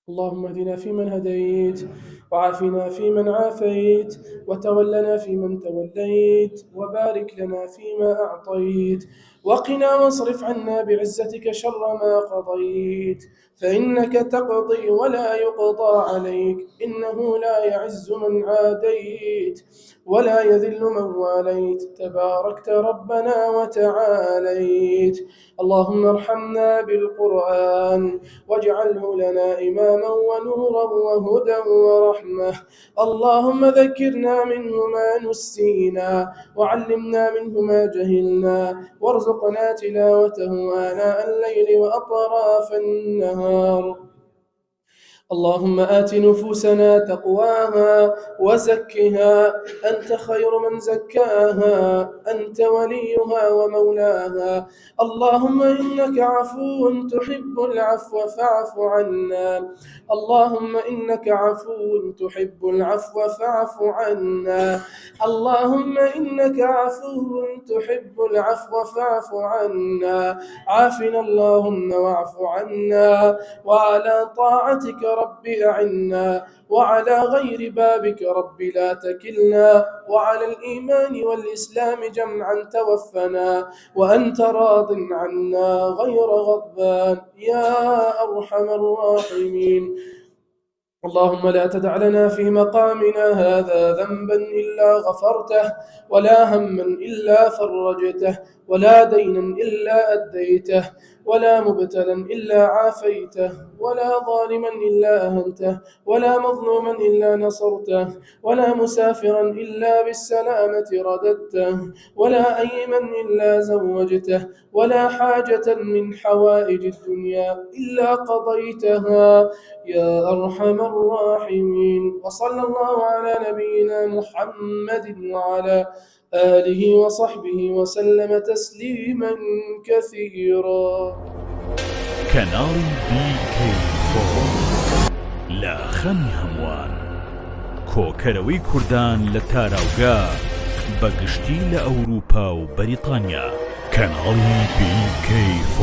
اللهم اهدنا فيمن هديت، وعافنا فيمن عافيت، وتولنا فيمن توليت، وبارك لنا فيما أعطيت، وقنا واصرف عنا بعزتك شر ما قضيت، فإنك تقضي ولا يقضى عليك، إنه لا يعز من عاديت ولا يذل من واليت، تباركت ربنا وتعاليت. اللهم ارحمنا بالقرآن واجعله لنا إماما ونورا وهدى ورحمة. اللهم ذكرنا منه ما نسينا، وعلمنا منه ما جهلنا، وارزقنا تلاوته آناء الليل وأطراف النهار. اللهم آت نفوسنا تقواها وزكها، أنت خير من زكاها، أنت وليها ومولاها. اللهم إنك عفو تحب العفو فاعف عنا. اللهم إنك عفو تحب العفو فاعف عنا. اللهم إنك عفو تحب العفو فاعف عنا. عافنا اللهم واعف عنا، وعلى طاعتك رب أعنا، وعلى غير بابك رب لا تكلنا، وعلى الإيمان والإسلام جمعا توفنا، وأنت راض عنا غير غضبان يا أرحم الراحمين. اللهم لا تدع لنا في مقامنا هذا ذنبا إلا غفرته، ولا هما إلا فرجته، ولا دينا إلا أديته، ولا مبتلا إلا عافيته، ولا ظالما إلا أهنته، ولا مظلوما إلا نصرته، ولا مسافرا إلا بالسلامة رددته، ولا أيما إلا زوجته، ولا حاجة من حوائج الدنيا إلا قضيتها يا أرحم الراحمين. وصلى الله على نبينا محمد وعلى آله وصحبه وسلم تسليما كثيرا. کەناڵی BK4 لە خەمی هەمووان، کۆکەرەوەی کوردان لە تاراوگا بەگشتی لە ئەوروپا و بەریتانیا. کەناڵی BK4.